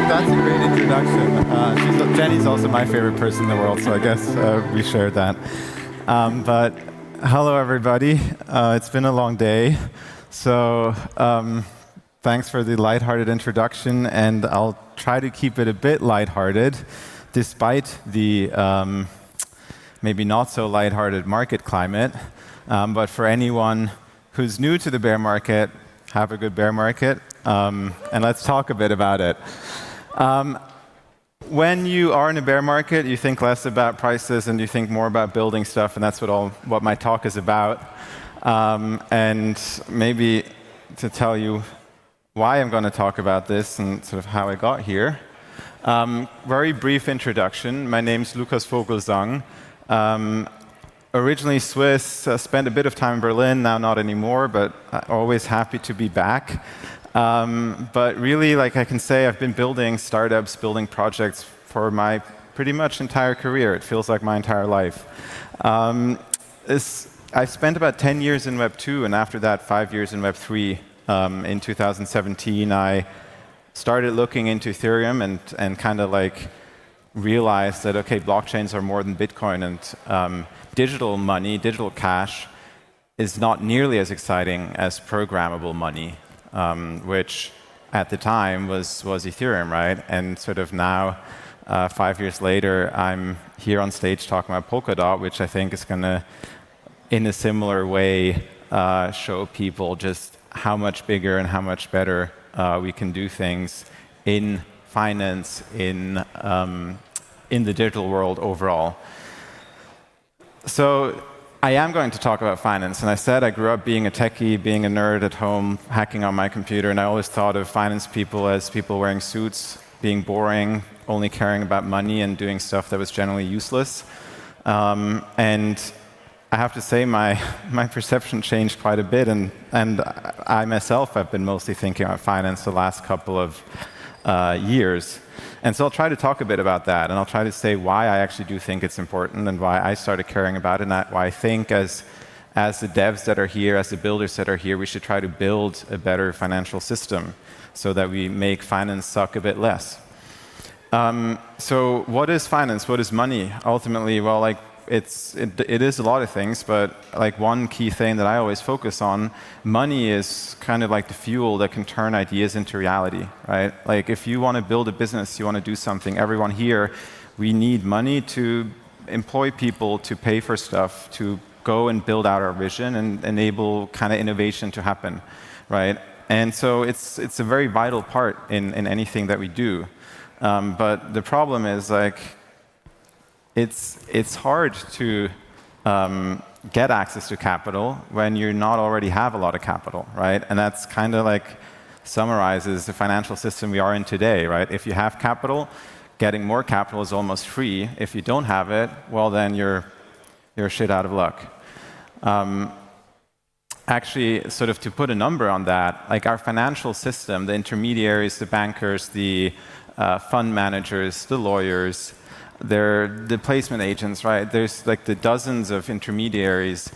That's a great introduction. Jenny's also my favorite person in the world, so I guess we shared that. But hello, everybody. It's been a long day, so thanks for the lighthearted introduction, and I'll try to keep it a bit lighthearted, despite the maybe not so lighthearted market climate. But for anyone who's new to the bear market, have a good bear market, and let's talk a bit about it. When you are in a bear market, you think less about prices and you think more about building stuff, and that's what my talk is about. And maybe to tell you why I'm going to talk about this and sort of how I got here. Very brief introduction. My name's Vogelsang. Originally Swiss, spent a bit of time in Berlin, now not anymore, but always happy to be back. But really, like I can say, I've been building startups, building projects for my pretty much entire career. It feels like my entire life. I spent about 10 years in Web 2, and after that, 5 years in Web 3. In 2017, I started looking into Ethereum and kind of like realized that, okay, blockchains are more than Bitcoin, and digital money, digital cash, is not nearly as exciting as programmable money, which at the time was Ethereum, right? And sort of now, 5 years later, I'm here on stage talking about Polkadot, which I think is going to, in a similar way, show people just how much bigger and how much better we can do things in finance, in the digital world overall. So I am going to talk about finance, and I said I grew up being a techie, being a nerd at home, hacking on my computer, and I always thought of finance people as people wearing suits, being boring, only caring about money and doing stuff that was generally useless. And I have to say my perception changed quite a bit, and I myself have been mostly thinking about finance the last couple of years. And so I'll try to talk a bit about that, and I'll try to say why I actually do think it's important and why I started caring about it, and why I think as the devs that are here, as the builders that are here, we should try to build a better financial system so that we make finance suck a bit less. So what is finance? What is money? Ultimately, well, like it is a lot of things, but like one key thing that I always focus on, money is kind of like the fuel that can turn ideas into reality, right? Like if you want to build a business, you want to do something, everyone here, we need money to employ people, to pay for stuff, to go and build out our vision and enable kind of innovation to happen, right? And so it's a very vital part in anything that we do. But the problem is like, it's hard to get access to capital when you not already have a lot of capital, right? And that's kind of like summarizes the financial system we are in today, right? If you have capital, getting more capital is almost free. If you don't have it, well, then you're shit out of luck. Actually, sort of to put a number on that, like our financial system, the intermediaries, the bankers, the fund managers, the lawyers, they're the placement agents, right? There's like the dozens of intermediaries.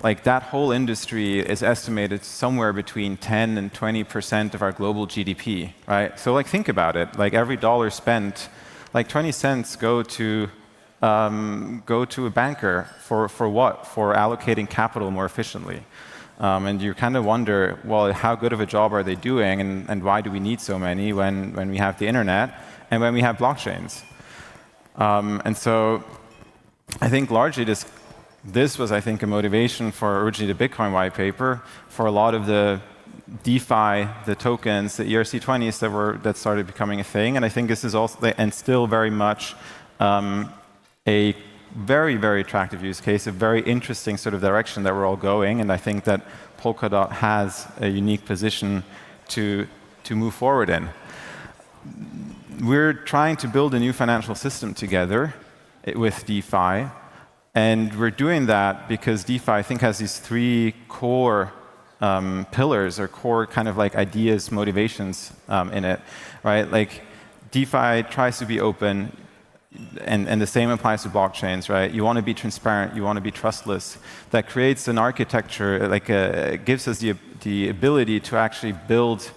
Like that whole industry is estimated somewhere between 10 and 20% of our global GDP, right? So like think about it. Like every dollar spent, like 20 cents go to a banker for what? For allocating capital more efficiently. And you kind of wonder, well, how good of a job are they doing, and why do we need so many when we have the internet and when we have blockchains? And so I think largely this was, I think, a motivation for originally the Bitcoin white paper, for a lot of the DeFi, the tokens, the ERC20s that started becoming a thing. And I think this is also, and still very much, a very, very attractive use case, a very interesting sort of direction that we're all going. And I think that Polkadot has a unique position to move forward in. We're trying to build a new financial system together with DeFi, and we're doing that because DeFi, I think, has these three core pillars or core kind of like ideas, motivations in it, right? Like DeFi tries to be open, and the same applies to blockchains, right? You want to be transparent, you want to be trustless. That creates an architecture, like gives us the ability to actually build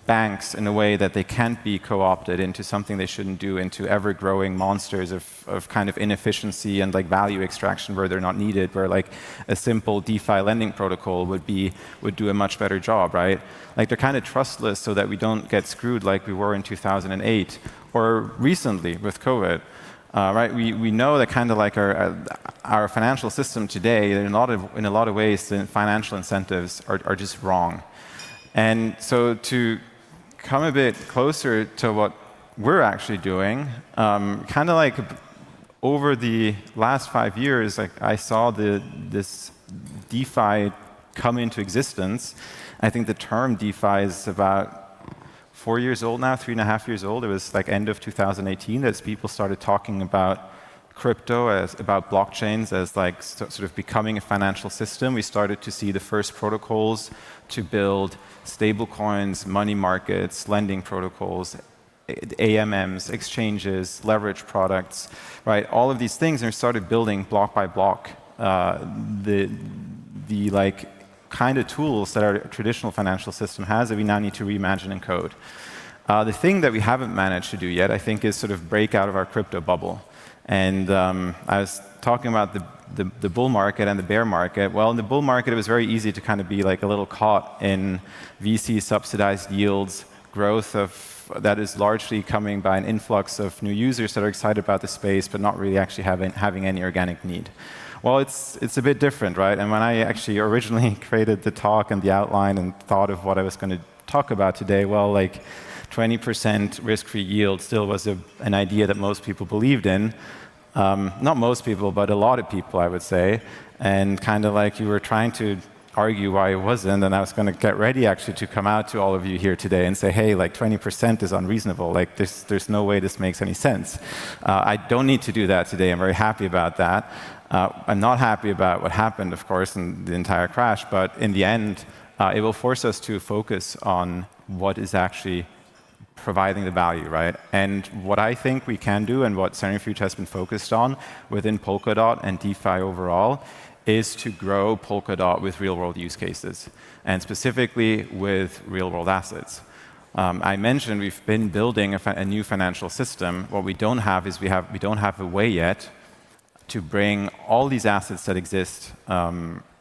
banks in a way that they can't be co-opted into something they shouldn't do, into ever-growing monsters of kind of inefficiency and like value extraction where they're not needed, where like a simple DeFi lending protocol would do a much better job, right? Like they're kind of trustless so that we don't get screwed like we were in 2008 or recently with COVID. Right, we know that kind of like our financial system today, in a lot of ways, the financial incentives are just wrong. And so to come a bit closer to what we're actually doing, kind of like over the last 5 years, like I saw this DeFi come into existence. I think the term DeFi is about 4 years old now, 3.5 years old. It was like end of 2018 that people started talking about crypto, about blockchains as like sort of becoming a financial system. We started to see the first protocols to build stable coins, money markets, lending protocols, AMMs, exchanges, leverage products, right? All of these things, and we started building block by block the like kind of tools that our traditional financial system has that we now need to reimagine in code. The thing that we haven't managed to do yet, I think, is sort of break out of our crypto bubble. And I was talking about the bull market and the bear market. Well, in the bull market, it was very easy to kind of be like a little caught in VC subsidized yields, growth that is largely coming by an influx of new users that are excited about the space, but not really actually having any organic need. Well, it's a bit different, right? And when I actually originally created the talk and the outline and thought of what I was going to talk about today, well, like 20% risk-free yield still was an idea that most people believed in. Not most people, but a lot of people, I would say. And kind of like you were trying to argue why it wasn't, and I was going to get ready actually to come out to all of you here today and say, hey, like 20% is unreasonable. Like there's no way this makes any sense. I don't need to do that today. I'm very happy about that. I'm not happy about what happened, of course, in the entire crash, but in the end, it will force us to focus on what is actually providing the value, right? And what I think we can do, and what Centrifuge has been focused on within Polkadot and DeFi overall, is to grow Polkadot with real-world use cases, and specifically with real-world assets. I mentioned we've been building a new financial system. What we don't have is we don't have a way yet to bring all these assets that exist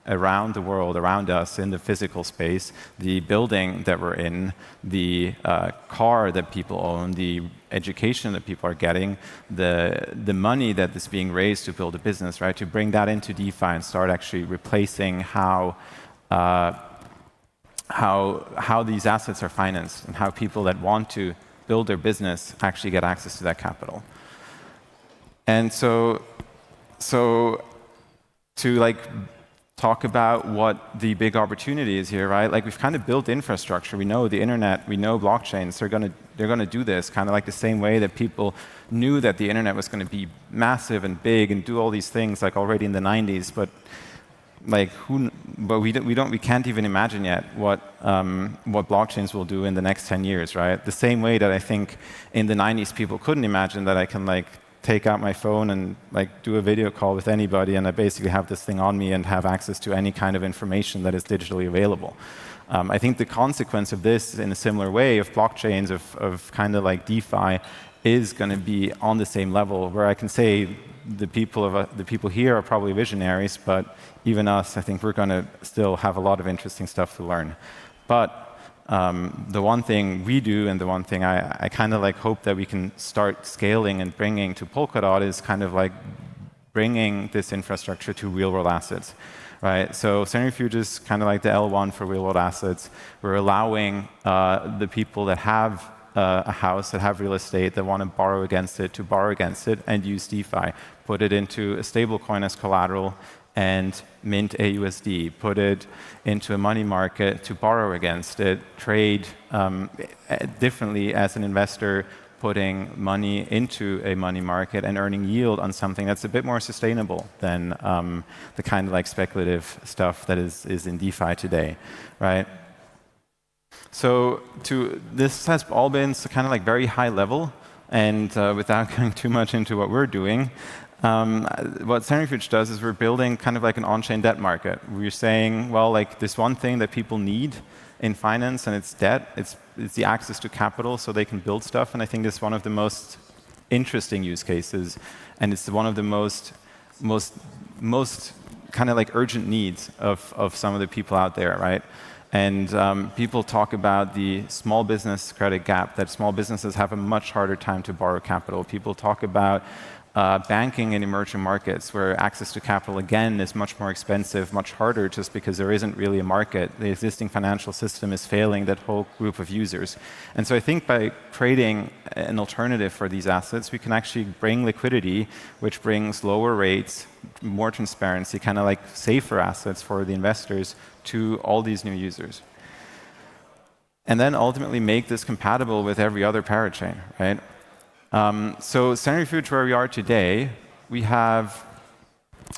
around the world, around us in the physical space, the building that we're in, the car that people own, the education that people are getting, the money that is being raised to build a business, right? To bring that into DeFi and start actually replacing how these assets are financed and how people that want to build their business actually get access to that capital. And so to like talk about what the big opportunity is here, right? Like we've kind of built infrastructure. We know the internet, we know blockchains. They're gonna do this kind of like the same way that people knew that the internet was going to be massive and big and do all these things like already in the 90s. But like we can't even imagine yet what blockchains will do in the next 10 years, right? The same way that I think in the 90s people couldn't imagine that I can like take out my phone and like do a video call with anybody, and I basically have this thing on me and have access to any kind of information that is digitally available. I think the consequence of this, in a similar way, of blockchains, of kind of like DeFi, is going to be on the same level, where I can say the people here are probably visionaries, but even us, I think we're going to still have a lot of interesting stuff to learn. But the one thing we do, and the one thing I kind of like hope that we can start scaling and bringing to Polkadot, is kind of like bringing this infrastructure to real-world assets, right? So Centrifuge is kind of like the L1 for real-world assets. We're allowing the people that have a house, that have real estate, that want to borrow against it, to borrow against it and use DeFi, put it into a stable coin as collateral, and mint AUSD, put it into a money market to borrow against it, trade differently as an investor, putting money into a money market and earning yield on something that's a bit more sustainable than the kind of like speculative stuff that is in DeFi today, right? So this has all been kind of like very high level, and without going too much into what we're doing, what Centrifuge does is we're building kind of like an on-chain debt market. We're saying, well, like this one thing that people need in finance, and it's debt. It's the access to capital so they can build stuff. And I think it's one of the most interesting use cases, and it's one of the most kind of like urgent needs of some of the people out there, right? And people talk about the small business credit gap, that small businesses have a much harder time to borrow capital. People talk about banking in emerging markets, where access to capital, again, is much more expensive, much harder, just because there isn't really a market. The existing financial system is failing that whole group of users. And so I think by creating an alternative for these assets, we can actually bring liquidity, which brings lower rates, more transparency, kind of like safer assets for the investors to all these new users. And then ultimately make this compatible with every other parachain, right? So Centrifuge, where we are today, we have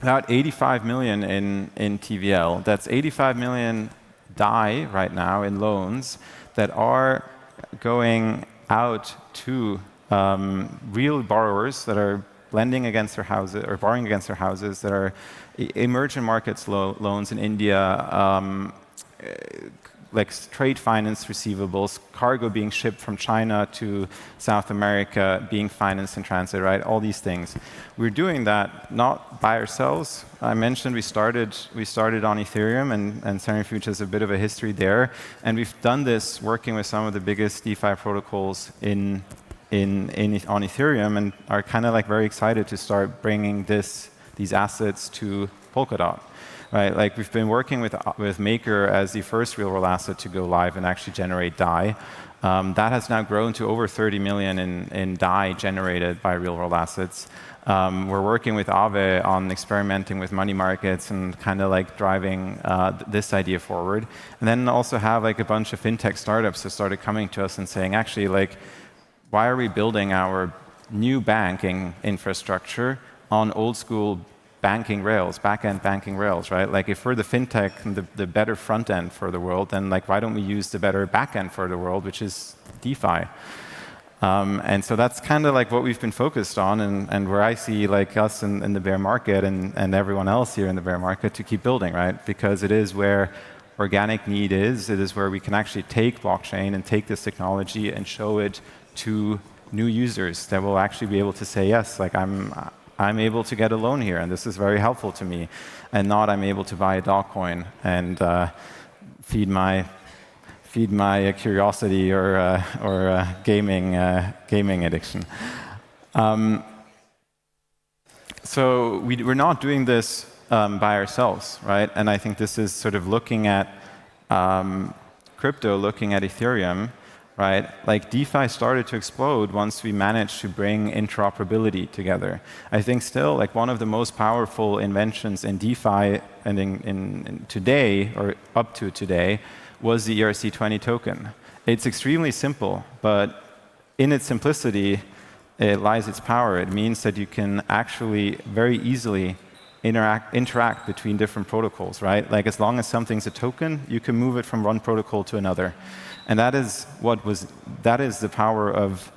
about 85 million in TVL. That's 85 million DAI right now in loans that are going out to real borrowers that are lending against their houses or borrowing against their houses, that are emerging markets loans in India, like trade finance receivables, cargo being shipped from China to South America, being financed in transit, right? All these things. We're doing that not by ourselves. I mentioned we started on Ethereum, and Centrifuge has a bit of a history there. And we've done this working with some of the biggest DeFi protocols on Ethereum, and are kind of like very excited to start bringing these assets to Polkadot. Right, like we've been working with Maker as the first real-world asset to go live and actually generate DAI. That has now grown to over 30 million in DAI generated by real-world assets. We're working with Aave on experimenting with money markets and kind of like driving this idea forward. And then also have like a bunch of fintech startups that started coming to us and saying, actually, like, why are we building our new banking infrastructure on old school banking rails, back-end banking rails, right? Like if we're the fintech and the better front end for the world, then like why don't we use the better back end for the world, which is DeFi? And so that's kind of like what we've been focused on, and where I see like us in the bear market and everyone else here in the bear market to keep building, right? Because it is where organic need is. It is where we can actually take blockchain and take this technology and show it to new users that will actually be able to say, yes, like I'm able to get a loan here, and this is very helpful to me, and not I'm able to buy a dog coin and feed my curiosity or gaming addiction. So we're not doing this by ourselves, right? And I think this is sort of looking at crypto, looking at Ethereum. Right? Like DeFi started to explode once we managed to bring interoperability together. I think still like one of the most powerful inventions in DeFi and in today, or up to today, was the ERC20 token. It's extremely simple, but in its simplicity, it lies its power. It means that you can actually very easily interact between different protocols, right? Like as long as something's a token, you can move it from one protocol to another. And that is the power of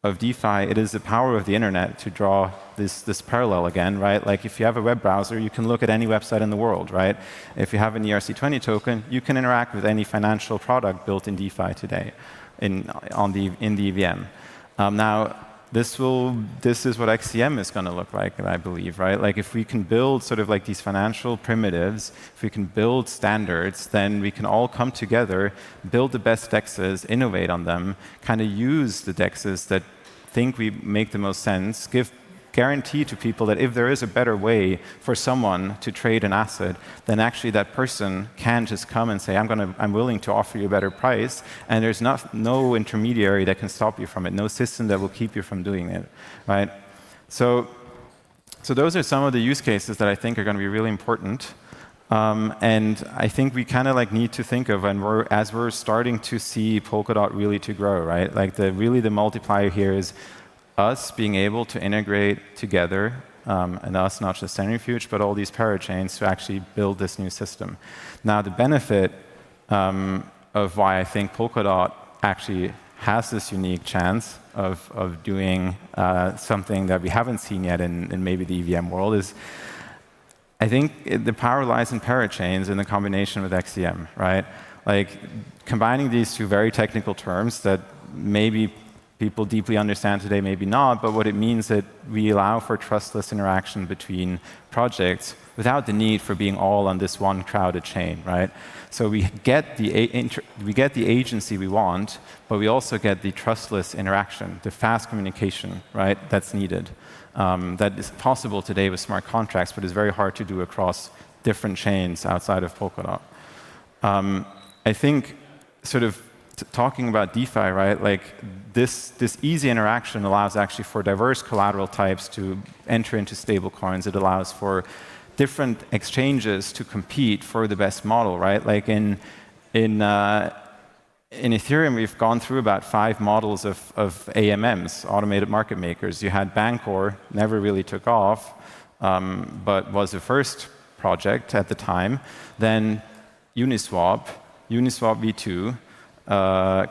DeFi. It is the power of the internet to draw this parallel again, right? Like if you have a web browser, you can look at any website in the world, right? If you have an ERC20 token, you can interact with any financial product built in DeFi today in the EVM. Now, this is what XCM is going to look like, I believe, right? Like if we can build sort of like these financial primitives, if we can build standards, then we can all come together, build the best DEXs, innovate on them, kind of use the DEXs that think we make the most sense, give guarantee to people that if there is a better way for someone to trade an asset, then actually that person can just come and say, I'm willing to offer you a better price, and there's no intermediary that can stop you from it, no system that will keep you from doing it, right? So those are some of the use cases that I think are going to be really important. And I think we kind of like need to think of, as we're starting to see Polkadot really to grow, right? Like really the multiplier here is us being able to integrate together, and us, not just Centrifuge, but all these parachains to actually build this new system. Now, the benefit of why I think Polkadot actually has this unique chance of doing something that we haven't seen yet in maybe the EVM world is, I think the power lies in parachains in the combination with XCM, right? Like combining these two very technical terms that maybe people deeply understand today, maybe not, but what it means that we allow for trustless interaction between projects without the need for being all on this one crowded chain, right? So we get the agency we want, but we also get the trustless interaction, the fast communication, right, that's needed. That is possible today with smart contracts, but is very hard to do across different chains outside of Polkadot. I think sort of talking about DeFi, right, like this easy interaction allows actually for diverse collateral types to enter into stablecoins. It allows for different exchanges to compete for the best model, right? Like in Ethereum, we've gone through about 5 models of AMMs, automated market makers. You had Bancor, never really took off, but was the first project at the time. Then Uniswap V2,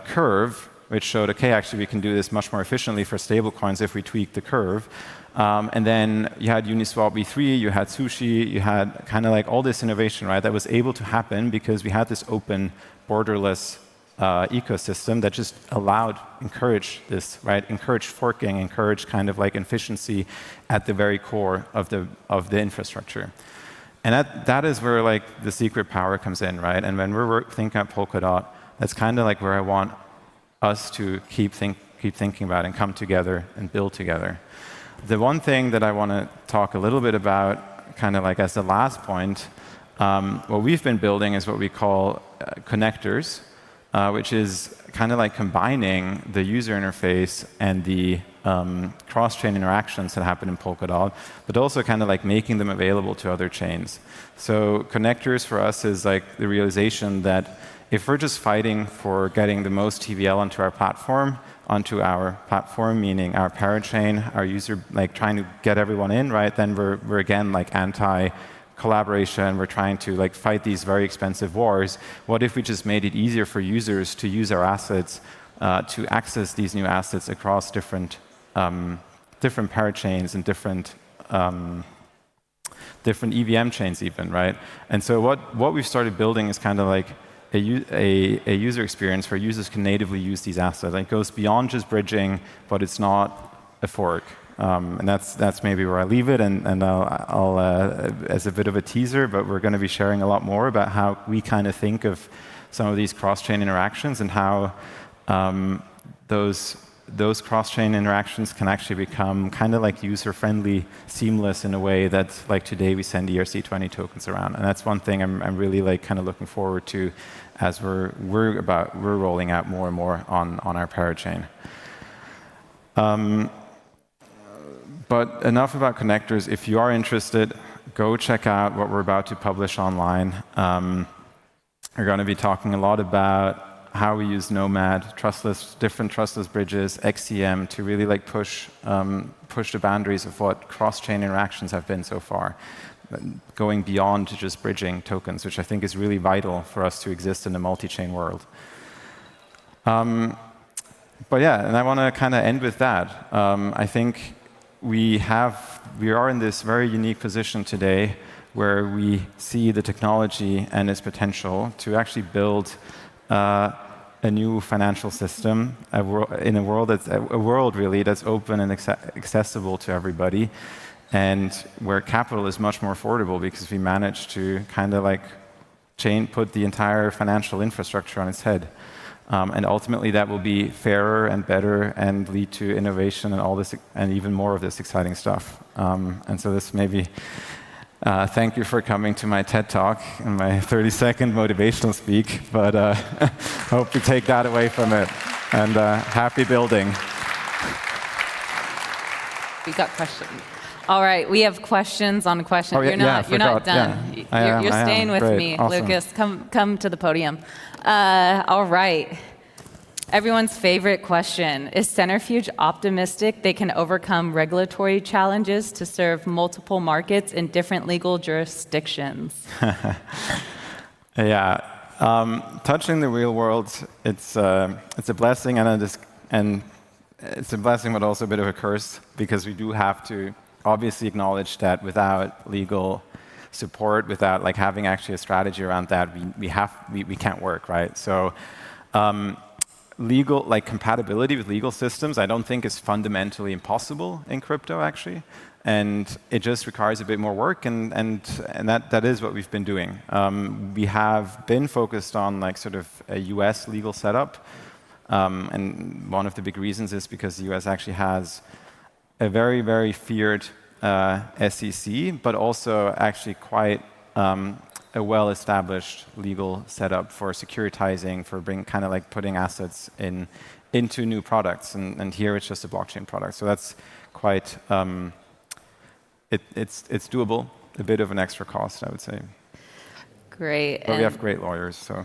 Curve, which showed, okay, actually we can do this much more efficiently for stablecoins if we tweak the curve. And then you had Uniswap V3, you had Sushi, you had kind of like all this innovation, right, that was able to happen because we had this open, borderless ecosystem that just encouraged this, right, encouraged forking, encouraged kind of like efficiency at the very core of the infrastructure. And that is where like the secret power comes in, right? And when we're thinking about Polkadot, that's kind of like where I want us to keep thinking about and come together and build together. The one thing that I want to talk a little bit about, kind of like as the last point, what we've been building is what we call connectors, which is kind of like combining the user interface and the cross-chain interactions that happen in Polkadot, but also kind of like making them available to other chains. So connectors for us is like the realization that if we're just fighting for getting the most TVL onto our platform, meaning our parachain, our user, like trying to get everyone in, right? Then we're again like anti-collaboration. We're trying to like fight these very expensive wars. What if we just made it easier for users to use our assets, to access these new assets across different parachains and different EVM chains even, right? And so what we've started building is kind of like a user experience where users can natively use these assets. It goes beyond just bridging, but it's not a fork. And that's maybe where I leave it. And I'll as a bit of a teaser, but we're going to be sharing a lot more about how we kind of think of some of these cross-chain interactions and how those cross-chain interactions can actually become kind of like user-friendly, seamless in a way that, like today, we send ERC20 tokens around, and that's one thing I'm really like kind of looking forward to as we're rolling out more and more on our parachain. But enough about connectors. If you are interested, go check out what we're about to publish online. We're going to be talking a lot about how we use Nomad, different trustless bridges, XCM to really like push the boundaries of what cross-chain interactions have been so far, going beyond just bridging tokens, which I think is really vital for us to exist in a multi-chain world. But yeah, and I want to kind of end with that. I think we are in this very unique position today where we see the technology and its potential to actually build a new financial system in a world really that's open and accessible to everybody, and where capital is much more affordable because we managed to kind of like put the entire financial infrastructure on its head. And ultimately, that will be fairer and better and lead to innovation and all this and even more of this exciting stuff. And so this maybe. Thank you for coming to my TED Talk and my 30-second motivational speak, but hope you take that away from it. And happy building. We got questions. All right, we have questions on questions. Oh, yeah, you're not done. Yeah. You're staying with Great. me, Awesome. Lucas. Come to the podium. All right. Everyone's favorite question. Is Centrifuge optimistic they can overcome regulatory challenges to serve multiple markets in different legal jurisdictions? Yeah. Touching the real world, it's a blessing and it's a blessing, but also a bit of a curse, because we do have to obviously acknowledge that without legal support, without like having actually a strategy around that, we can't work, right? So legal, like compatibility with legal systems, I don't think is fundamentally impossible in crypto actually, and it just requires a bit more work, and that is what we've been doing. We have been focused on like sort of a US legal setup, and one of the big reasons is because the US actually has a very, very feared SEC, but also actually quite a well-established legal setup for securitizing, for kind of like putting assets into new products, and here it's just a blockchain product. So that's quite, it's doable, a bit of an extra cost, I would say. Great. But we have great lawyers, so.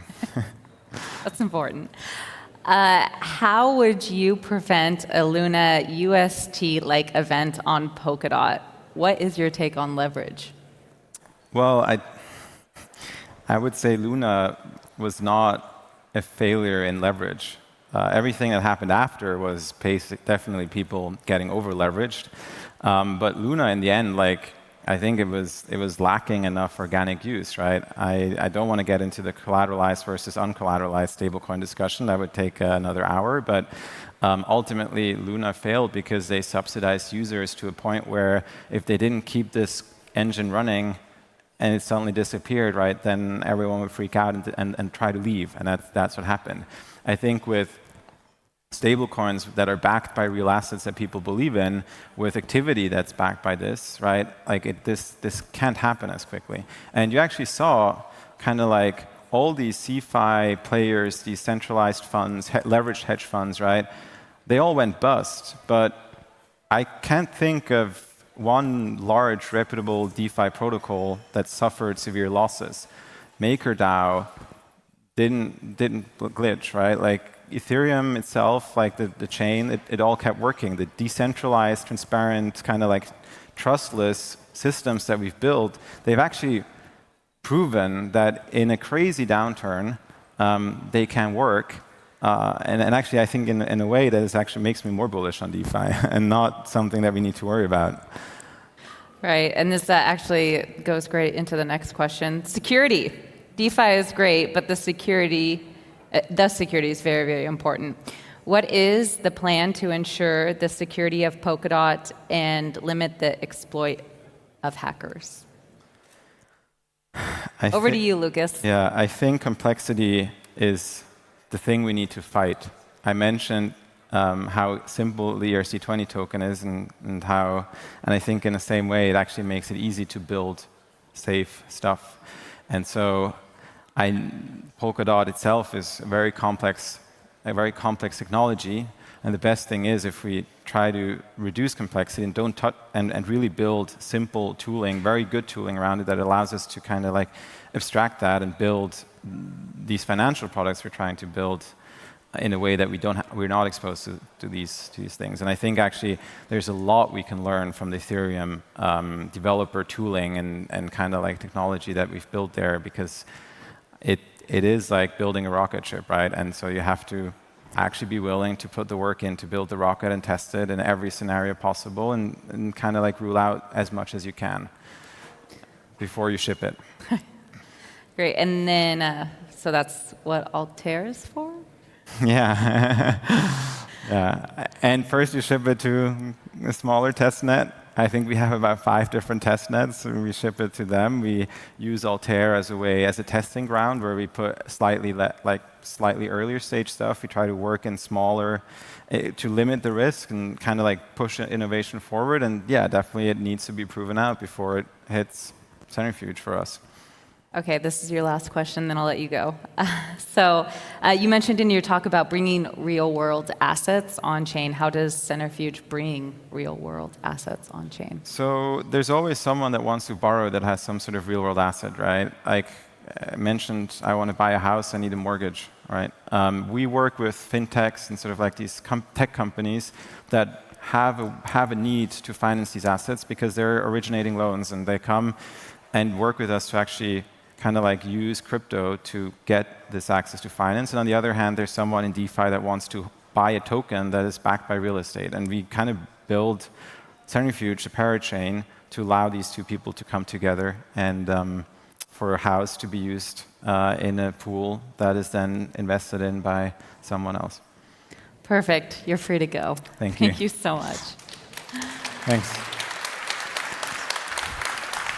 That's important. How would you prevent a Luna UST-like event on Polkadot? What is your take on leverage? Well, I would say Luna was not a failure in leverage. Everything that happened after was definitely people getting over-leveraged. But Luna, in the end, like, I think it was lacking enough organic use, right? I don't want to get into the collateralized versus uncollateralized stablecoin discussion. That would take another hour. But ultimately, Luna failed because they subsidized users to a point where if they didn't keep this engine running and it suddenly disappeared, right, then everyone would freak out and try to leave. And that's what happened. I think with stablecoins that are backed by real assets that people believe in, with activity that's backed by this, right? Like this can't happen as quickly. And you actually saw kind of like all these CeFi players, these centralized funds, leveraged hedge funds, right? They all went bust. But I can't think of one large reputable DeFi protocol that suffered severe losses. MakerDAO didn't glitch, right? Like Ethereum itself, like the chain, it all kept working. The decentralized, transparent, kind of like trustless systems that we've built, they've actually proven that in a crazy downturn, they can work. And actually, I think in a way that is actually makes me more bullish on DeFi and not something that we need to worry about. Right, and this actually goes great into the next question. Security. DeFi is great, but the security is very, very important. What is the plan to ensure the security of Polkadot and limit the exploit of hackers? Over to you, Lucas. Yeah, I think complexity is the thing we need to fight. I mentioned how simple the ERC20 token is, and I think in the same way it actually makes it easy to build safe stuff. And so Polkadot itself is a very complex technology, and the best thing is if we try to reduce complexity and don't touch and really build simple tooling, very good tooling around it that allows us to kind of like abstract that and build these financial products we're trying to build in a way that we're not exposed to these things. And I think actually there's a lot we can learn from the Ethereum developer tooling and kind of like technology that we've built there, because it is like building a rocket ship, right? And so you have to actually be willing to put the work in to build the rocket and test it in every scenario possible, and kind of like rule out as much as you can before you ship it. Great, and then so that's what Altair is for? Yeah. Yeah. And first you ship it to a smaller test net. I think we have about 5 different test nets, and we ship it to them. We use Altair as a testing ground where we put slightly earlier stage stuff. We try to work in smaller to limit the risk and kind of like push innovation forward. And yeah, definitely it needs to be proven out before it hits Centrifuge for us. Okay, this is your last question, then I'll let you go. So you mentioned in your talk about bringing real-world assets on-chain. How does Centrifuge bring real-world assets on-chain? So there's always someone that wants to borrow that has some sort of real-world asset, right? Like I mentioned, I want to buy a house, I need a mortgage, right? We work with fintechs and sort of like these tech companies that have a need to finance these assets because they're originating loans, and they come and work with us to actually kind of like use crypto to get this access to finance. And on the other hand, there's someone in DeFi that wants to buy a token that is backed by real estate. And we kind of build Centrifuge, a parachain, to allow these two people to come together and for a house to be used in a pool that is then invested in by someone else. Perfect. You're free to go. Thank you. Thank you so much. Thanks.